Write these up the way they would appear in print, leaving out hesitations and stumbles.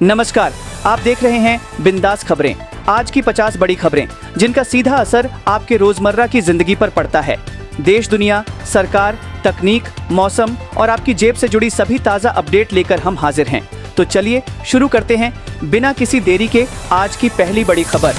नमस्कार, आप देख रहे हैं बिंदास खबरें। आज की 50 बड़ी खबरें जिनका सीधा असर आपके रोजमर्रा की जिंदगी पर पड़ता है। देश दुनिया, सरकार, तकनीक, मौसम और आपकी जेब से जुड़ी सभी ताज़ा अपडेट लेकर हम हाजिर हैं। तो चलिए शुरू करते हैं बिना किसी देरी के आज की पहली बड़ी खबर।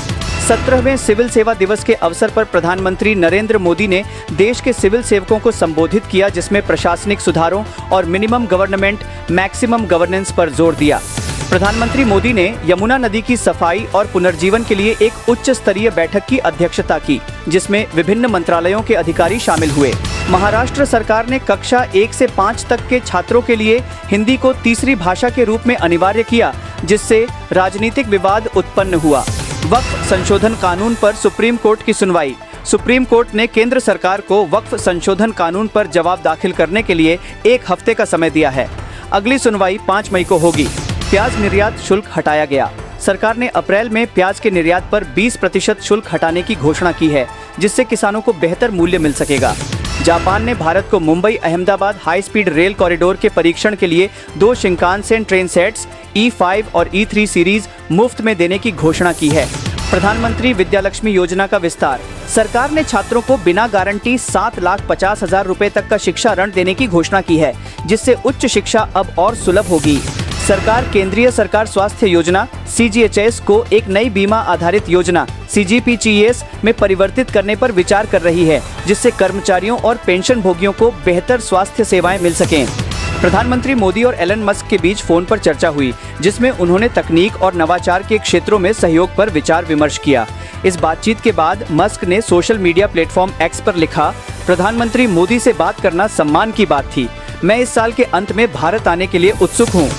17वें सिविल सेवा दिवस के अवसर पर प्रधानमंत्री नरेंद्र मोदी ने देश के सिविल सेवकों को संबोधित किया, जिसमें प्रशासनिक सुधारों और मिनिमम गवर्नमेंट मैक्सिमम गवर्नेंस पर जोर दिया। प्रधानमंत्री मोदी ने यमुना नदी की सफाई और पुनर्जीवन के लिए एक उच्च स्तरीय बैठक की अध्यक्षता की, जिसमें विभिन्न मंत्रालयों के अधिकारी शामिल हुए। महाराष्ट्र सरकार ने कक्षा 1 से 5 तक के छात्रों के लिए हिंदी को तीसरी भाषा के रूप में अनिवार्य किया, जिससे राजनीतिक विवाद उत्पन्न हुआ। वक्फ संशोधन कानून पर सुप्रीम कोर्ट की सुनवाई। सुप्रीम कोर्ट ने केंद्र सरकार को वक्फ संशोधन कानून पर जवाब दाखिल करने के लिए 1 हफ्ते का समय दिया है। अगली सुनवाई 5 मई को होगी। प्याज निर्यात शुल्क हटाया गया। सरकार ने अप्रैल में प्याज के निर्यात पर 20% शुल्क हटाने की घोषणा की है, जिससे किसानों को बेहतर मूल्य मिल सकेगा। जापान ने भारत को Mumbai Ahmedabad high speed rail corridor के परीक्षण के लिए 2 शिंकानसेन ट्रेन सेट्स E5 और E3 सीरीज मुफ्त में देने की घोषणा की है। प्रधानमंत्री विद्यालक्ष्मी योजना का विस्तार। सरकार ने छात्रों को बिना गारंटी 7,50,000 रुपए तक का शिक्षा ऋण देने की घोषणा की है, जिससे उच्च शिक्षा अब और सुलभ होगी। सरकार केंद्रीय सरकार स्वास्थ्य योजना CGHS को एक नई बीमा आधारित योजना CGPCS में परिवर्तित करने पर विचार कर रही है, जिससे कर्मचारियों और पेंशन भोगियों को बेहतर स्वास्थ्य सेवाएं मिल सकें। प्रधानमंत्री मोदी और एलन मस्क के बीच फोन पर चर्चा हुई, जिसमें उन्होंने तकनीक और नवाचार के क्षेत्रों में सहयोग पर विचार विमर्श किया। इस बातचीत के बाद मस्क ने सोशल मीडिया प्लेटफॉर्म X पर लिखा, प्रधानमंत्री मोदी से बात करना सम्मान की बात थी। मैं इस साल के अंत में भारत आने के लिए उत्सुक हूँ।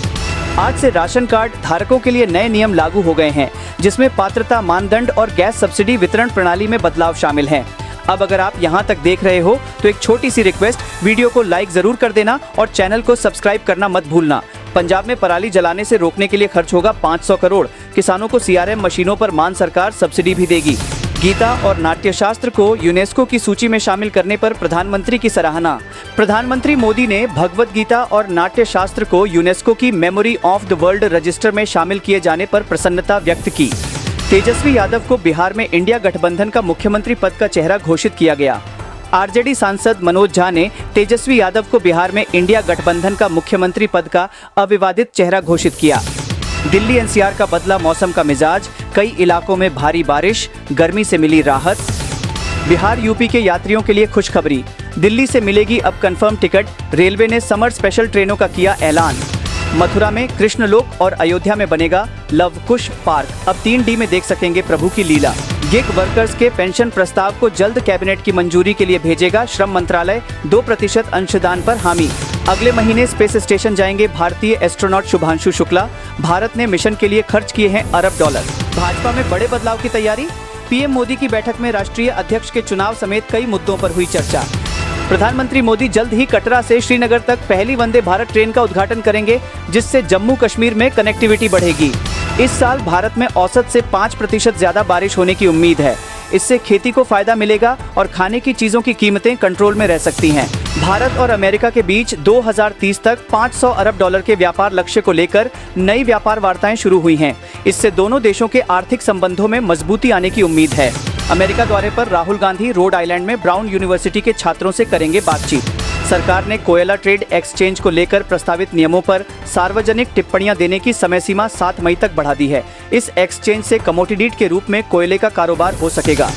आज से राशन कार्ड धारकों के लिए नए नियम लागू हो गए हैं, जिसमें पात्रता मानदंड और गैस सब्सिडी वितरण प्रणाली में बदलाव शामिल हैं। अब अगर आप यहां तक देख रहे हो तो एक छोटी सी रिक्वेस्ट, वीडियो को लाइक जरूर कर देना और चैनल को सब्सक्राइब करना मत भूलना। पंजाब में पराली जलाने से रोकने के लिए खर्च होगा 500 करोड़। किसानों को CRM मशीनों पर मान सरकार सब्सिडी भी देगी। गीता और नाट्यशास्त्र को यूनेस्को की सूची में शामिल करने पर प्रधानमंत्री की सराहना। प्रधानमंत्री मोदी ने भगवत गीता और नाट्यशास्त्र को यूनेस्को की memory of the world register में शामिल किए जाने पर प्रसन्नता व्यक्त की। तेजस्वी यादव को बिहार में इंडिया गठबंधन का मुख्यमंत्री पद का चेहरा घोषित किया गया। RJD सांसद मनोज झा ने तेजस्वी यादव को बिहार में इंडिया गठबंधन का मुख्यमंत्री पद का अविवादित चेहरा घोषित किया। दिल्ली NCR का बदला मौसम का मिजाज, कई इलाकों में भारी बारिश, गर्मी से मिली राहत। बिहार UP के यात्रियों के लिए खुशखबरी, दिल्ली से मिलेगी अब कंफर्म टिकट। रेलवे ने समर स्पेशल ट्रेनों का किया ऐलान। मथुरा में कृष्णलोक और अयोध्या में बनेगा लवकुश पार्क। अब 3D में देख सकेंगे प्रभु की लीला। गिग वर्कर्स के पेंशन प्रस्ताव को जल्द कैबिनेट की मंजूरी के लिए भेजेगा श्रम मंत्रालय। 2% अंशदान पर हामी। अगले महीने स्पेस स्टेशन जाएंगे भारतीय एस्ट्रोनॉट शुभांशु शुक्ला। भारत ने मिशन के लिए खर्च किए हैं $1 अरब। भाजपा में बड़े बदलाव की तैयारी। PM मोदी की बैठक में राष्ट्रीय अध्यक्ष के चुनाव समेत कई मुद्दों पर हुई चर्चा। प्रधानमंत्री मोदी जल्द ही कटरा से श्रीनगर तक पहली वंदे भारत ट्रेन का उद्घाटन करेंगे, जिससे जम्मू कश्मीर में कनेक्टिविटी बढ़ेगी। इस साल भारत में औसत से 5% ज्यादा बारिश होने की उम्मीद है। इससे खेती को फायदा मिलेगा और खाने की चीजों की कीमतें कंट्रोल में रह सकती हैं। भारत और अमेरिका के बीच 2030 तक $500 अरब के व्यापार लक्ष्य को लेकर नई व्यापार वार्ताएं शुरू हुई हैं। इससे दोनों देशों के आर्थिक संबंधों में मजबूती आने की उम्मीद है। अमेरिका दौरे पर राहुल गांधी रोड आइलैंड में ब्राउन यूनिवर्सिटी के छात्रों से करेंगे बातचीत। सरकार ने कोयला ट्रेड एक्सचेंज को लेकर प्रस्तावित नियमों पर सार्वजनिक टिप्पणियां देने की समय सीमा 7 मई तक बढ़ा दी है। इस एक्सचेंज से कमोडिटी के रूप में कोयले का कारोबार हो सकेगा।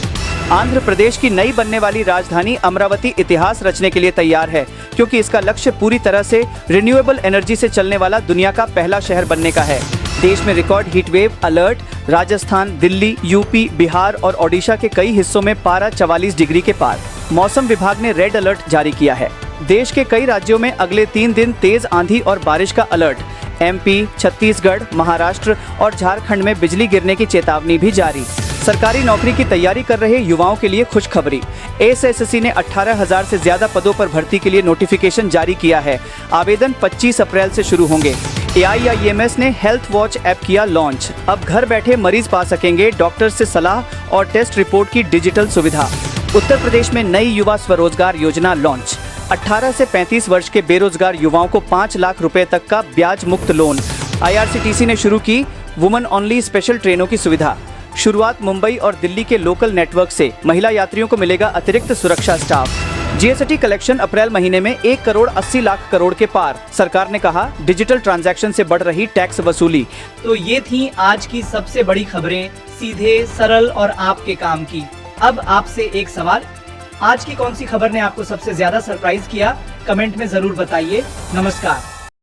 आंध्र प्रदेश की नई बनने वाली राजधानी अमरावती इतिहास रचने के लिए तैयार है, क्योंकि इसका लक्ष्य पूरी तरह से रिन्यूएबल एनर्जी से चलने वाला दुनिया का पहला शहर बनने का है। देश में record heat wave alert. Rajasthan, Delhi, UP, Bihar और ओडिशा के कई हिस्सों में पारा 44 डिग्री के पार। मौसम विभाग ने रेड अलर्ट जारी किया है। देश के कई राज्यों में अगले 3 दिन तेज आंधी और बारिश का अलर्ट। MP, छत्तीसगढ़, महाराष्ट्र और झारखंड में बिजली गिरने की चेतावनी भी जारी। सरकारी नौकरी की तैयारी कर रहे युवाओं के लिए खुशखबरी। SSC ने 18,000 से ज्यादा पदों पर भर्ती के लिए नोटिफिकेशन जारी किया है। आवेदन 25 अप्रैल से शुरू होंगे। AIIMS ने हेल्थ वॉच ऐप किया लॉन्च। अब घर बैठे मरीज पा सकेंगे डॉक्टर से सलाह और टेस्ट रिपोर्ट की डिजिटल सुविधा। उत्तर प्रदेश में नई युवा स्वरोजगार योजना लॉन्च। 18 से 35 वर्ष के बेरोजगार युवाओं को 5 लाख रुपए तक का ब्याज मुक्त लोन। IRCTC ने शुरू की वुमेन ओनली स्पेशल ट्रेनों की सुविधा। शुरुआत मुंबई और दिल्ली के लोकल नेटवर्क से। महिला यात्रियों को मिलेगा अतिरिक्त सुरक्षा स्टाफ। GST कलेक्शन अप्रैल महीने में 1 करोड़ 80 लाख करोड़ के पार। सरकार ने कहा डिजिटल ट्रांजैक्शन से बढ़ रही टैक्स वसूली। तो ये थी आज की सबसे बड़ी खबरें, सीधे, सरल और आपके काम की। अब आपसे एक सवाल, आज की कौन सी खबर ने आपको सबसे ज्यादा सरप्राइज किया? कमेंट में जरूर बताइए। नमस्कार।